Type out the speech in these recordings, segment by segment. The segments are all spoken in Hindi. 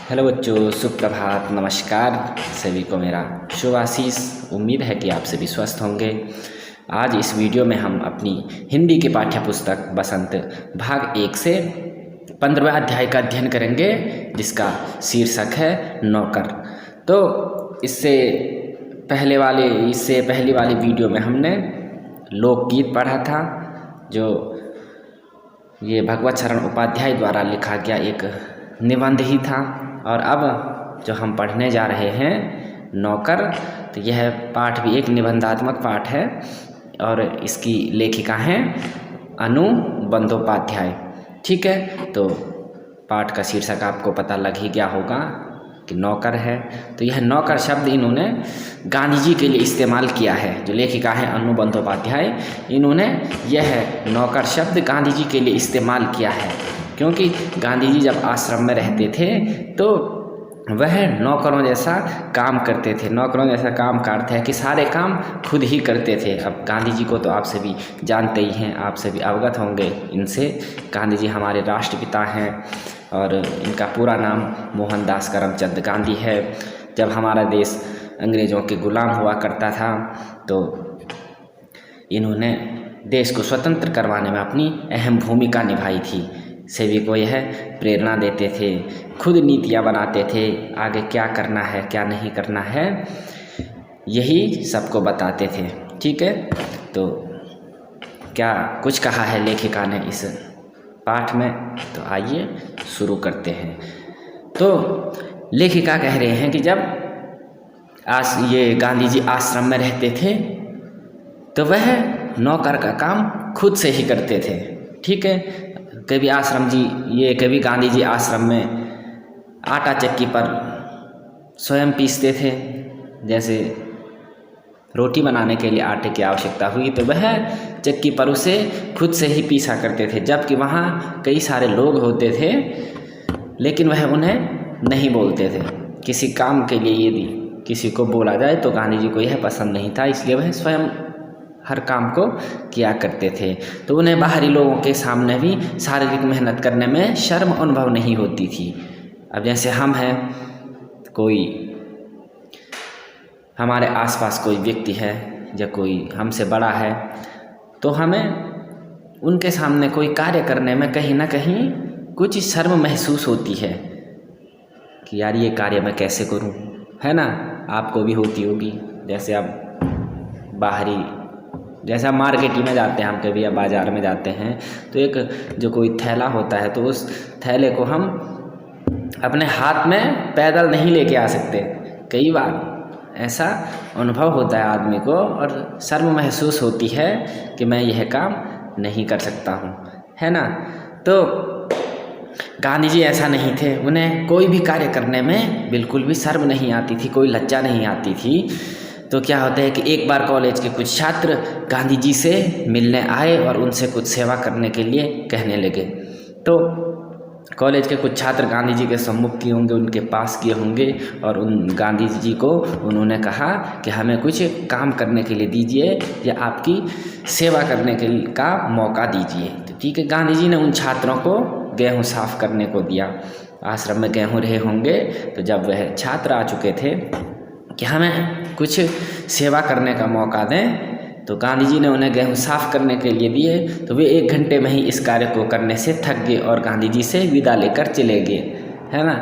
हेलो बच्चों, सुप्रभात, नमस्कार। सभी को मेरा शुभ आशीष। उम्मीद है कि आप सभी स्वस्थ होंगे। आज इस वीडियो में हम अपनी हिंदी की पाठ्य पुस्तक बसंत भाग 1 से 15वें अध्याय का अध्ययन करेंगे, जिसका शीर्षक है नौकर। तो इससे पहली वाली वीडियो में हमने लोकगीत पढ़ा था, जो ये भगवत शरण उपाध्याय द्वारा लिखा गया एक निबंध ही था। और अब जो हम पढ़ने जा रहे हैं नौकर, तो यह पाठ भी एक निबंधात्मक पाठ है और इसकी लेखिका हैं अनु बंदोपाध्याय। ठीक है, तो पाठ का शीर्षक आपको पता लग ही गया होगा कि नौकर है। तो यह नौकर शब्द इन्होंने गांधी जी के लिए इस्तेमाल किया है। जो लेखिका है अनु बंदोपाध्याय, इन्होंने यह नौकर शब्द गांधी जी के लिए इस्तेमाल किया है, क्योंकि गांधी जी जब आश्रम में रहते थे तो वह नौकरों जैसा काम करते थे। नौकरों जैसा काम का अर्थ है कि सारे काम खुद ही करते थे। अब गांधी जी को तो आप सभी जानते ही हैं, आप सभी अवगत होंगे इनसे। गांधी जी हमारे राष्ट्रपिता हैं और इनका पूरा नाम मोहनदास करमचंद गांधी है। जब हमारा देश अंग्रेज़ों के गुलाम हुआ करता था तो इन्होंने देश को स्वतंत्र करवाने में अपनी अहम भूमिका निभाई थी। सभी को यह प्रेरणा देते थे, खुद नीतियाँ बनाते थे, आगे क्या करना है क्या नहीं करना है यही सबको बताते थे। ठीक है, तो क्या कुछ कहा है लेखिका ने इस पाठ में, तो आइए शुरू करते हैं। तो लेखिका कह रहे हैं कि जब ये गांधी जी आश्रम में रहते थे तो वह नौकर का काम खुद से ही करते थे। ठीक है, कभी गांधी जी आश्रम में आटा चक्की पर स्वयं पीसते थे। जैसे रोटी बनाने के लिए आटे की आवश्यकता हुई तो वह चक्की पर उसे खुद से ही पीसा करते थे, जबकि वहाँ कई सारे लोग होते थे, लेकिन वह उन्हें नहीं बोलते थे। किसी काम के लिए यदि किसी को बोला जाए तो गांधी जी को यह पसंद नहीं था, इसलिए वह स्वयं हर काम को किया करते थे। तो उन्हें बाहरी लोगों के सामने भी शारीरिक मेहनत करने में शर्म अनुभव नहीं होती थी। अब जैसे हम हैं, कोई हमारे आसपास कोई व्यक्ति है या कोई हमसे बड़ा है, तो हमें उनके सामने कोई कार्य करने में कहीं ना कहीं कुछ शर्म महसूस होती है कि यार ये कार्य मैं कैसे करूं, है ना। आपको भी होती होगी। जैसे आप जैसा मार्केट में जाते हैं हम कभी, या बाज़ार में जाते हैं, तो एक जो कोई थैला होता है तो उस थैले को हम अपने हाथ में पैदल नहीं लेके आ सकते। कई बार ऐसा अनुभव होता है आदमी को और शर्म महसूस होती है कि मैं यह काम नहीं कर सकता हूँ, है ना। तो गांधी जी ऐसा नहीं थे, उन्हें कोई भी कार्य करने में बिल्कुल भी शर्म नहीं आती थी, कोई लज्जा नहीं आती थी। तो क्या होता है कि एक बार कॉलेज के कुछ छात्र गांधी जी से मिलने आए और उनसे कुछ सेवा करने के लिए कहने लगे। तो कॉलेज के कुछ छात्र गांधी जी के सम्मुख किए होंगे, उनके पास किए होंगे और उन गांधी जी को उन्होंने कहा कि हमें कुछ काम करने के लिए दीजिए या आपकी सेवा करने का मौका दीजिए। तो ठीक है, गांधी जी ने उन छात्रों को गेहूँ साफ करने को दिया। आश्रम में गेहूँ रहे होंगे, तो जब वह छात्र आ चुके थे कि हमें कुछ सेवा करने का मौका दें, तो गांधी जी ने उन्हें गेहूँ साफ करने के लिए दिए। तो वे 1 घंटे में ही इस कार्य को करने से थक गए और गांधी जी से विदा लेकर चले गए, है ना।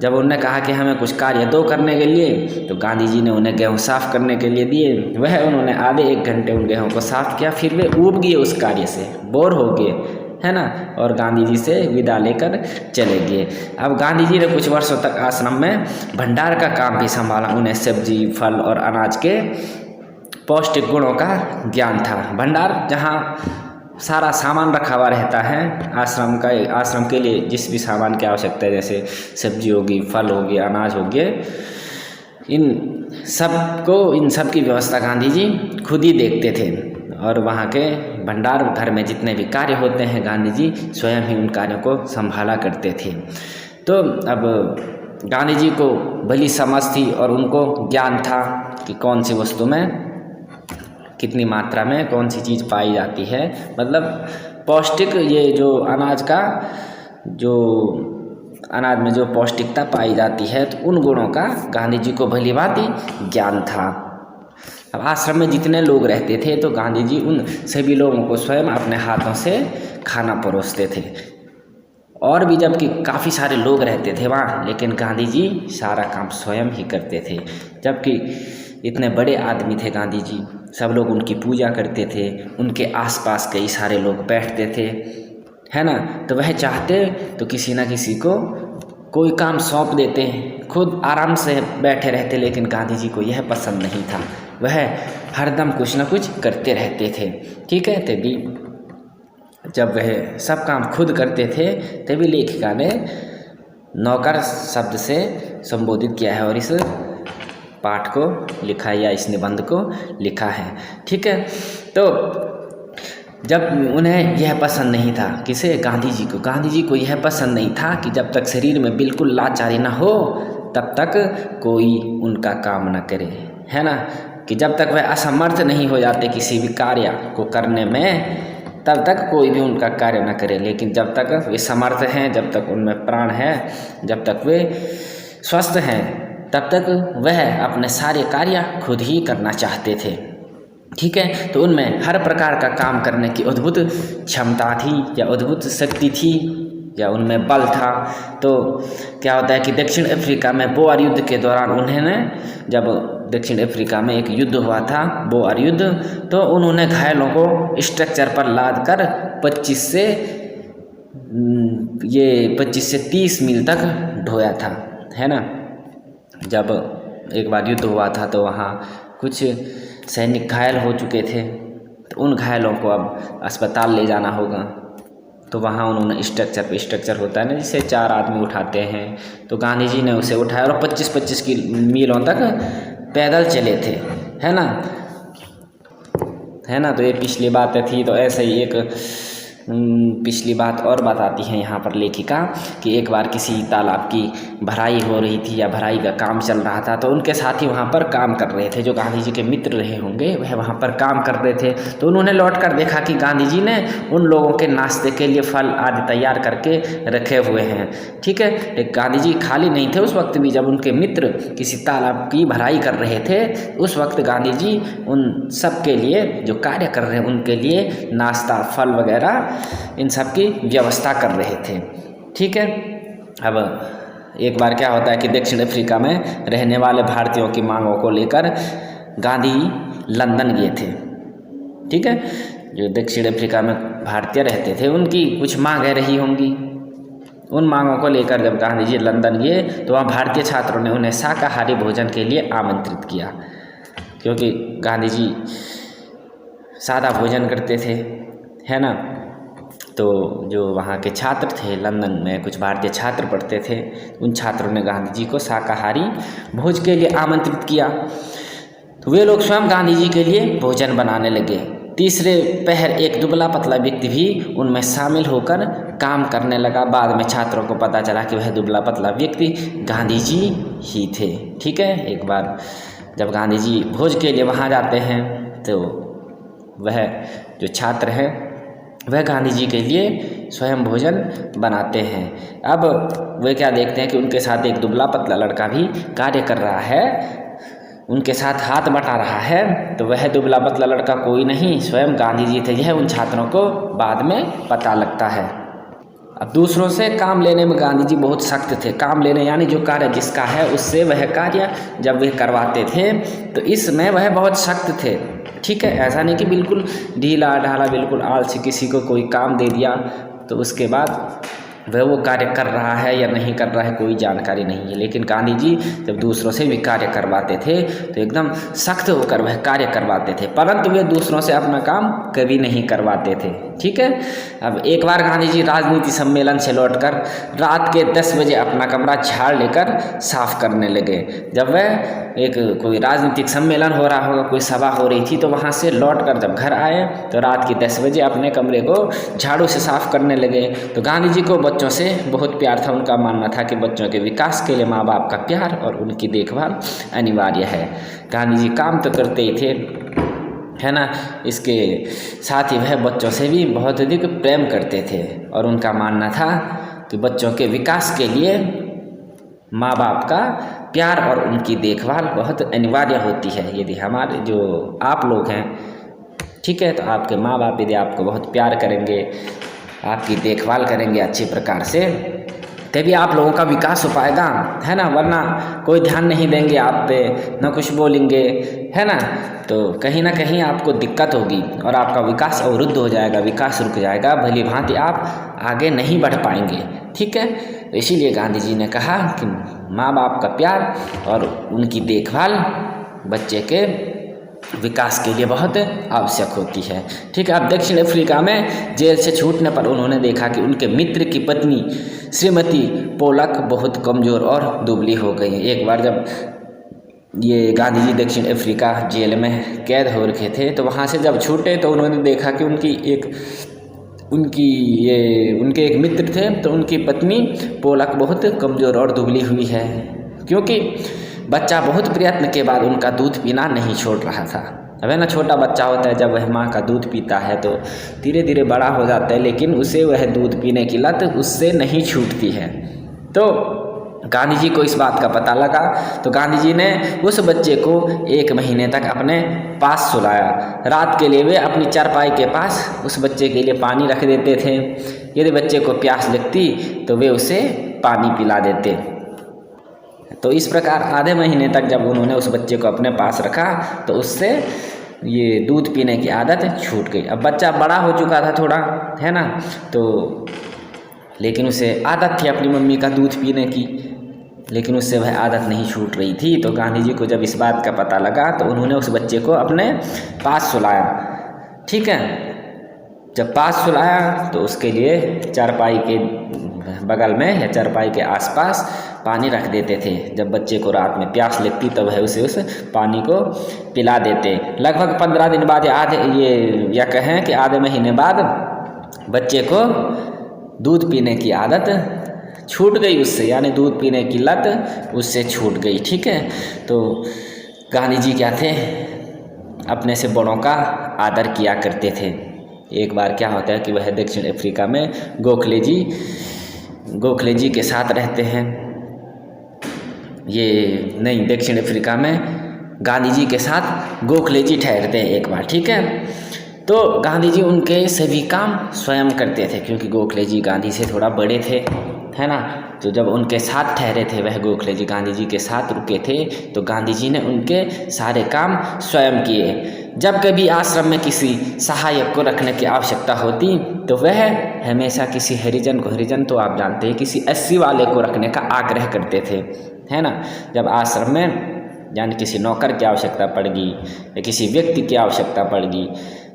जब उन्होंने कहा कि हमें कुछ कार्य दो करने के लिए, तो गांधी जी ने उन्हें गेहूँ साफ करने के लिए दिए। वह उन्होंने आधे 1 घंटे उन गेहूँ को साफ किया, फिर वे ऊब गए उस कार्य से, बोर हो गए, है ना, और गांधी जी से विदा लेकर चले गए। अब गांधी जी ने कुछ वर्षों तक आश्रम में भंडार का काम भी संभाला। उन्हें सब्जी, फल और अनाज के पौष्टिक गुणों का ज्ञान था। भंडार जहाँ सारा सामान रखा हुआ रहता है आश्रम के लिए, जिस भी सामान की आवश्यकता है, जैसे सब्जी होगी, फल हो गया, अनाज हो गया, इन सब की व्यवस्था गांधी जी खुद ही देखते थे। और वहाँ के भंडार घर में जितने भी कार्य होते हैं, गांधी जी स्वयं ही उन कार्यों को संभाला करते थे। तो अब गांधी जी को भली समझ थी और उनको ज्ञान था कि कौन सी वस्तु में कितनी मात्रा में कौन सी चीज़ पाई जाती है। मतलब पौष्टिक, ये जो अनाज का जो अनाज में जो पौष्टिकता पाई जाती है, तो उन गुणों का गांधी जी को भलीभांति ज्ञान था। अब आश्रम में जितने लोग रहते थे तो गांधी जी उन सभी लोगों को स्वयं अपने हाथों से खाना परोसते थे। और भी जबकि काफ़ी सारे लोग रहते थे वहाँ, लेकिन गांधी जी सारा काम स्वयं ही करते थे। जबकि इतने बड़े आदमी थे गांधी जी, सब लोग उनकी पूजा करते थे, उनके आसपास कई सारे लोग बैठते थे, है ना। तो वह चाहते तो किसी न किसी को कोई काम सौंप देते, खुद आराम से बैठे रहते, लेकिन गांधी जी को यह पसंद नहीं था। वह हरदम कुछ न कुछ करते रहते थे, ठीक है। तभी जब वह सब काम खुद करते थे, तभी लेखिका ने नौकर शब्द से संबोधित किया है और इस पाठ को लिखा है या इस निबंध को लिखा है, ठीक है। तो जब उन्हें यह पसंद नहीं था, किसे, गांधी जी को यह पसंद नहीं था कि जब तक शरीर में बिल्कुल लाचारी ना हो तब तक कोई उनका काम न करे, है ना। कि जब तक वह असमर्थ नहीं हो जाते किसी भी कार्य को करने में, तब तक कोई भी उनका कार्य न करे। लेकिन जब तक वे समर्थ हैं, जब तक उनमें प्राण है, जब तक वे स्वस्थ हैं, तब तक वह अपने सारे कार्य खुद ही करना चाहते थे, ठीक है। तो उनमें हर प्रकार का काम करने की अद्भुत क्षमता थी या अद्भुत शक्ति थी या उनमें बल था। तो क्या होता है कि दक्षिण अफ्रीका में बोअर युद्ध के दौरान उन्होंने, जब दक्षिण अफ्रीका में एक युद्ध हुआ था, बोअर युद्ध, तो उन्होंने घायलों को स्ट्रक्चर पर लाद कर 25 से 30 मील तक ढोया था, है ना। जब एक बार युद्ध हुआ था तो वहाँ कुछ सैनिक घायल हो चुके थे, तो उन घायलों को अब अस्पताल ले जाना होगा। तो वहाँ उन्होंने स्ट्रक्चर होता है ना, जिसे 4 आदमी उठाते हैं, तो गांधी जी ने उसे उठाया और 25-25 की मीलों तक पैदल चले थे, है ना। तो ये पिछली बात थी। तो ऐसे ही एक पिछली बात और बताती है यहाँ पर लेखिका कि एक बार किसी तालाब की भराई हो रही थी या भराई का काम चल रहा था, तो उनके साथी वहाँ पर काम कर रहे थे, जो गांधी जी के मित्र रहे होंगे, वह वहाँ पर काम कर रहे थे। तो उन्होंने लौटकर देखा कि गांधी जी ने उन लोगों के नाश्ते के लिए फल आदि तैयार करके रखे हुए हैं, ठीक है। लेकिन गांधी जी खाली नहीं थे उस वक्त भी। जब उनके मित्र किसी तालाब की भराई कर रहे थे, उस वक्त गांधी जी उन सब के लिए, जो कार्य कर रहे हैं उनके लिए नाश्ता, फल वगैरह, इन सब की व्यवस्था कर रहे थे, ठीक है। अब एक बार क्या होता है कि दक्षिण अफ्रीका में रहने वाले भारतीयों की मांगों को लेकर गांधी लंदन गए थे, ठीक है। जो दक्षिण अफ्रीका में भारतीय रहते थे उनकी कुछ मांगें रही होंगी। उन मांगों को लेकर जब गांधी जी लंदन गए तो वहाँ भारतीय छात्रों ने उन्हें शाकाहारी भोजन के लिए आमंत्रित किया, क्योंकि गांधी जी सादा भोजन करते थे, है ना। तो जो वहाँ के छात्र थे, लंदन में कुछ भारतीय छात्र पढ़ते थे, उन छात्रों ने गांधी जी को शाकाहारी भोज के लिए आमंत्रित किया। तो वे लोग स्वयं गांधी जी के लिए भोजन बनाने लगे। तीसरे पहर एक दुबला पतला व्यक्ति भी उनमें शामिल होकर काम करने लगा। बाद में छात्रों को पता चला कि वह दुबला पतला व्यक्ति गांधी जी ही थे, ठीक है। एक बार जब गांधी जी भोज के लिए वहाँ जाते हैं तो वह जो छात्र हैं वह गांधी जी के लिए स्वयं भोजन बनाते हैं। अब वे क्या देखते हैं कि उनके साथ एक दुबला पतला लड़का भी कार्य कर रहा है, उनके साथ हाथ बटा रहा है। तो वह दुबला पतला लड़का कोई नहीं, स्वयं गांधी जी थे। यह उन छात्रों को बाद में पता लगता है। अब दूसरों से काम लेने में गांधी जी बहुत सख्त थे। काम लेने यानी जो कार्य जिसका है उससे वह कार्य जब वे करवाते थे तो इसमें वह बहुत सख्त थे, ठीक है। ऐसा नहीं कि बिल्कुल ढीला ढाला, बिल्कुल आलसी, किसी को कोई काम दे दिया तो उसके बाद वह वो कार्य कर रहा है या नहीं कर रहा है कोई जानकारी नहीं है। लेकिन गांधी जी जब दूसरों से भी कार्य करवाते थे तो एकदम सख्त होकर वह कार्य करवाते थे, परंतु वे दूसरों से अपना काम कभी नहीं करवाते थे, ठीक है। अब एक बार गांधी जी राजनीति सम्मेलन से लौटकर रात के 10 बजे अपना कमरा झाड़ लेकर साफ करने लगे। जब वह एक कोई राजनीतिक सम्मेलन हो रहा होगा, कोई सभा हो रही थी, तो वहाँ से लौटकर जब घर आए तो रात के 10 बजे अपने कमरे को झाड़ू से साफ करने लगे। तो गांधी जी को बच्चों से बहुत प्यार था। उनका मानना था कि बच्चों के विकास के लिए माँ बाप का प्यार और उनकी देखभाल अनिवार्य है। गांधी जी काम तो करते ही थे, है ना, इसके साथ ही वह बच्चों से भी बहुत अधिक प्रेम करते थे और उनका मानना था कि बच्चों के विकास के लिए माँ बाप का प्यार और उनकी देखभाल बहुत अनिवार्य होती है। यदि हमारे जो आप लोग हैं, ठीक है, तो आपके माँ बाप यदि आपको बहुत प्यार करेंगे, आपकी देखभाल करेंगे अच्छी प्रकार से, तभी आप लोगों का विकास हो पाएगा, है ना। वरना कोई ध्यान नहीं देंगे आप पे, ना कुछ बोलेंगे, है ना, तो कहीं ना कहीं आपको दिक्कत होगी और आपका विकास अवरुद्ध हो जाएगा, विकास रुक जाएगा, भली भांति आप आगे नहीं बढ़ पाएंगे, ठीक है। तो इसीलिए गांधी जी ने कहा कि माँ बाप का प्यार और उनकी देखभाल बच्चे के विकास के लिए बहुत आवश्यक होती है, ठीक है। अब दक्षिण अफ्रीका में जेल से छूटने पर उन्होंने देखा कि उनके मित्र की पत्नी श्रीमती पोलक बहुत कमज़ोर और दुबली हो गई। एक बार जब ये गांधी जी दक्षिण अफ्रीका जेल में कैद हो रखे थे, तो वहाँ से जब छूटे तो उन्होंने देखा कि उनके एक मित्र थे, तो उनकी पत्नी पोलक बहुत कमज़ोर और दुबली हुई है, क्योंकि बच्चा बहुत प्रयत्न के बाद उनका दूध पीना नहीं छोड़ रहा था। अब है ना, छोटा बच्चा होता है, जब वह माँ का दूध पीता है तो धीरे धीरे बड़ा हो जाता है, लेकिन उसे वह दूध पीने की लत उससे नहीं छूटती है। तो गांधी जी को इस बात का पता लगा, तो गांधी जी ने उस बच्चे को 1 महीने तक अपने पास सुलाया। रात के लिए वे अपनी चारपाई के पास उस बच्चे के लिए पानी रख देते थे। यदि बच्चे को प्यास लगती तो वे उसे पानी पिला देते। तो इस प्रकार आधे महीने तक जब उन्होंने उस बच्चे को अपने पास रखा तो उससे ये दूध पीने की आदत छूट गई। अब बच्चा बड़ा हो चुका था थोड़ा, है ना, तो लेकिन उसे आदत थी अपनी मम्मी का दूध पीने की, लेकिन उससे वह आदत नहीं छूट रही थी। तो गांधी जी को जब इस बात का पता लगा तो उन्होंने उस बच्चे को अपने पास सुलाया, ठीक है। जब पास सुलाया तो उसके लिए चारपाई के बगल में या चारपाई के आसपास पानी रख देते थे। जब बच्चे को रात में प्यास लगती तो वह उसे उस पानी को पिला देते। लगभग 15 दिन बाद या कहें कि आधे महीने बाद बच्चे को दूध पीने की आदत छूट गई उससे, यानी दूध पीने की लत उससे छूट गई, ठीक है। तो गांधी जी क्या थे, अपने से बड़ों का आदर किया करते थे। एक बार क्या होता है कि वह दक्षिण अफ्रीका में गोखले जी के साथ रहते हैं। दक्षिण अफ्रीका में गांधी जी के साथ गोखले जी ठहरते हैं एक बार, ठीक है। तो गांधी जी उनके सभी काम स्वयं करते थे, क्योंकि गोखले जी गांधी से थोड़ा बड़े थे, है ना। तो जब उनके साथ ठहरे थे, वह गोखले जी गांधी जी के साथ रुके थे, तो गांधी जी ने उनके सारे काम स्वयं किए। जब कभी आश्रम में किसी सहायक को रखने की आवश्यकता होती तो वह हमेशा किसी हरिजन तो आप जानते हैं, किसी 80 वाले को रखने का आग्रह करते थे, है ना। जब आश्रम में यानी किसी नौकर की आवश्यकता पड़गी या किसी व्यक्ति की आवश्यकता पड़गी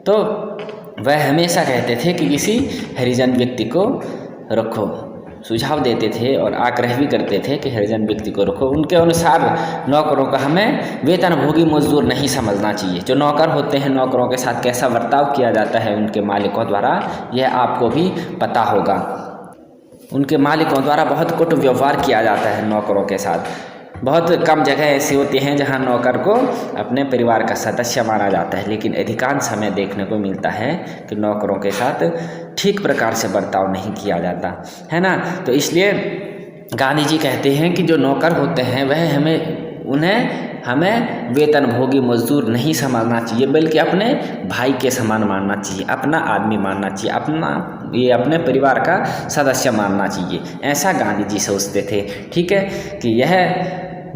तो वह हमेशा कहते थे कि किसी हरिजन व्यक्ति को रखो, सुझाव देते थे और आग्रह भी करते थे कि हरिजन व्यक्ति को रखो। उनके अनुसार नौकरों का हमें वेतनभोगी मजदूर नहीं समझना चाहिए। जो नौकर होते हैं, नौकरों के साथ कैसा बर्ताव किया जाता है उनके मालिकों द्वारा, यह आपको भी पता होगा। उनके मालिकों द्वारा बहुत कटु व्यवहार किया जाता है नौकरों के साथ। बहुत कम जगह ऐसी होती हैं जहां नौकर को अपने परिवार का सदस्य माना जाता है, लेकिन अधिकांश समय देखने को मिलता है कि नौकरों के साथ ठीक प्रकार से बर्ताव नहीं किया जाता, है ना। तो इसलिए गांधी जी कहते हैं कि जो नौकर होते हैं वह हमें वेतनभोगी मजदूर नहीं समझना चाहिए, बल्कि अपने भाई के समान मानना चाहिए, अपना आदमी मानना चाहिए, अपने परिवार का सदस्य मानना चाहिए। ऐसा गांधी जी सोचते थे, ठीक है, कि यह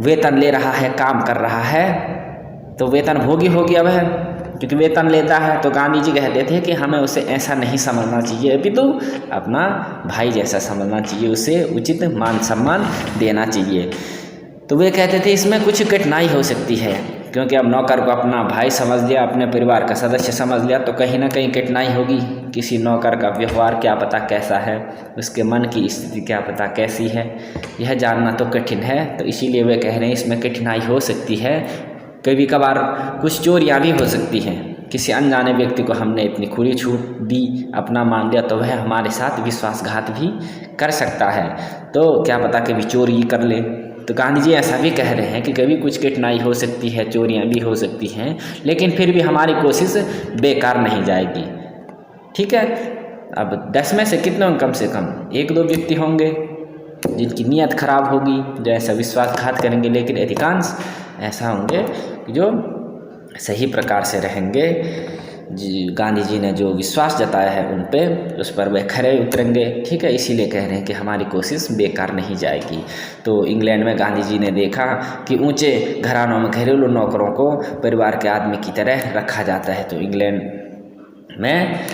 वेतन ले रहा है, काम कर रहा है तो वेतनभोगी हो गया वह, क्योंकि वेतन लेता है। तो गांधी जी कहते थे कि हमें उसे ऐसा नहीं समझना चाहिए, अपितु अपना भाई जैसा समझना चाहिए, उसे उचित मान सम्मान देना चाहिए। तो वे कहते थे इसमें कुछ कठिनाई हो सकती है, क्योंकि अब नौकर को अपना भाई समझ लिया, अपने परिवार का सदस्य समझ लिया, तो कहीं ना कहीं कठिनाई होगी। किसी नौकर का व्यवहार क्या पता कैसा है, उसके मन की स्थिति क्या पता कैसी है, यह जानना तो कठिन है। तो इसीलिए वे कह रहे हैं इसमें कठिनाई हो सकती है। कभी कभार कुछ चोरियाँ भी हो सकती हैं। किसी अनजाने व्यक्ति को हमने इतनी खुली छूट दी, अपना मान लिया, तो वह हमारे साथ विश्वासघात भी कर सकता है। तो क्या पता कभी चोरी कर ले। तो गांधी जी ऐसा भी कह रहे हैं कि कभी कुछ कठिनाई हो सकती है, चोरियां भी हो सकती हैं, लेकिन फिर भी हमारी कोशिश बेकार नहीं जाएगी, ठीक है। अब 10 में से कितने कम से कम 1-2 व्यक्ति होंगे जिनकी नीयत खराब होगी, जो ऐसा विश्वासघात करेंगे, लेकिन अधिकांश ऐसा होंगे कि जो सही प्रकार से रहेंगे। गांधी जी ने जो विश्वास जताया है उन पे, उस पर वह खरे उतरेंगे। ठीक है, इसीलिए कह रहे हैं कि हमारी कोशिश बेकार नहीं जाएगी। तो इंग्लैंड में गांधी जी ने देखा कि ऊंचे घरानों में घरेलू नौकरों को परिवार के आदमी की तरह रखा जाता है। तो इंग्लैंड में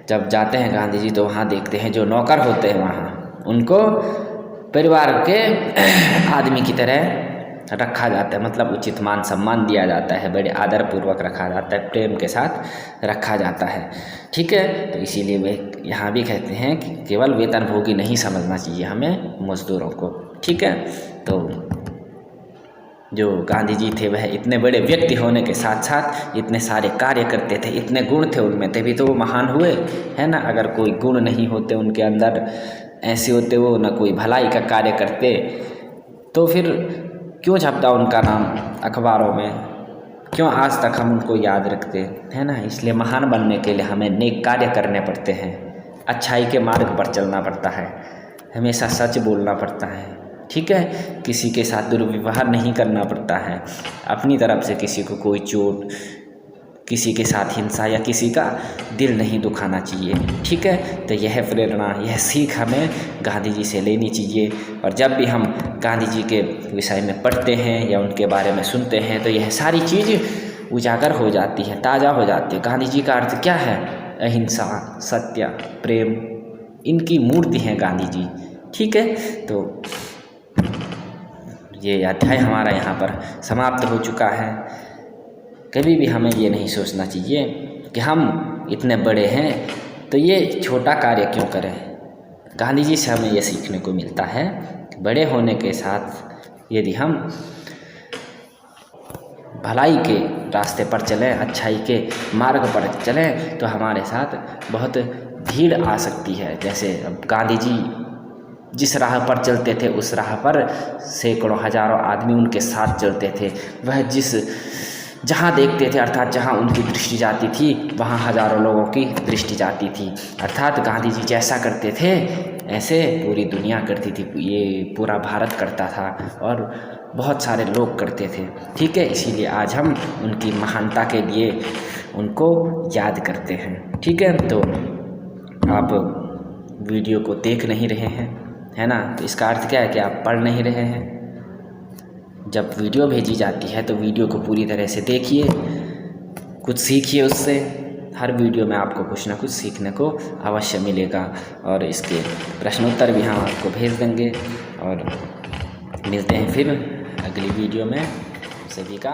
जब जाते हैं गांधी जी तो वहाँ देखते हैं जो नौकर होते हैं वहाँ उनको परिवार के आदमी की तरह रखा जाता है, मतलब उचित मान सम्मान दिया जाता है, बड़े आदर पूर्वक रखा जाता है, प्रेम के साथ रखा जाता है। ठीक है, तो इसीलिए वे यहाँ भी कहते हैं कि केवल वेतनभोगी नहीं समझना चाहिए हमें मजदूरों को। ठीक है, तो जो गांधी जी थे वह इतने बड़े व्यक्ति होने के साथ साथ इतने सारे कार्य करते थे, इतने गुण थे उनमें, तभी तो वो महान हुए, है ना। अगर कोई गुण नहीं होते उनके अंदर, ऐसे होते वो ना कोई भलाई का कार्य करते, तो फिर क्यों छपता उनका नाम अखबारों में, क्यों आज तक हम उनको याद रखते, है ना। इसलिए महान बनने के लिए हमें नेक कार्य करने पड़ते हैं, अच्छाई के मार्ग पर चलना पड़ता है, हमेशा सच बोलना पड़ता है। ठीक है, किसी के साथ दुर्व्यवहार नहीं करना पड़ता है, अपनी तरफ से किसी को कोई चोट, किसी के साथ हिंसा या किसी का दिल नहीं दुखाना चाहिए। ठीक है, तो यह प्रेरणा, यह सीख हमें गांधी जी से लेनी चाहिए। और जब भी हम गांधी जी के विषय में पढ़ते हैं या उनके बारे में सुनते हैं तो यह सारी चीज़ उजागर हो जाती है, ताज़ा हो जाती है। गांधी जी का अर्थ क्या है? अहिंसा, सत्य, प्रेम, इनकी मूर्ति हैं गांधी जी। ठीक है, तो ये अध्याय हमारा यहाँ पर समाप्त हो चुका है। कभी भी हमें ये नहीं सोचना चाहिए कि हम इतने बड़े हैं तो ये छोटा कार्य क्यों करें। गांधी जी से हमें ये सीखने को मिलता है कि बड़े होने के साथ यदि हम भलाई के रास्ते पर चलें, अच्छाई के मार्ग पर चलें, तो हमारे साथ बहुत भीड़ आ सकती है। जैसे अब गांधी जी जिस राह पर चलते थे उस राह पर सैकड़ों हजारों आदमी उनके साथ चलते थे। वह जहाँ देखते थे, अर्थात जहाँ उनकी दृष्टि जाती थी वहाँ हजारों लोगों की दृष्टि जाती थी। अर्थात गांधी जी जैसा करते थे ऐसे पूरी दुनिया करती थी, ये पूरा भारत करता था और बहुत सारे लोग करते थे। ठीक है, इसीलिए आज हम उनकी महानता के लिए उनको याद करते हैं। ठीक है, तो आप वीडियो को देख नहीं रहे हैं, है ना, तो इसका अर्थ क्या है कि आप पढ़ नहीं रहे हैं। जब वीडियो भेजी जाती है तो वीडियो को पूरी तरह से देखिए, कुछ सीखिए उससे। हर वीडियो में आपको कुछ ना कुछ सीखने को अवश्य मिलेगा और इसके प्रश्नोत्तर भी हम आपको भेज देंगे। और मिलते हैं फिर अगली वीडियो में। सभी का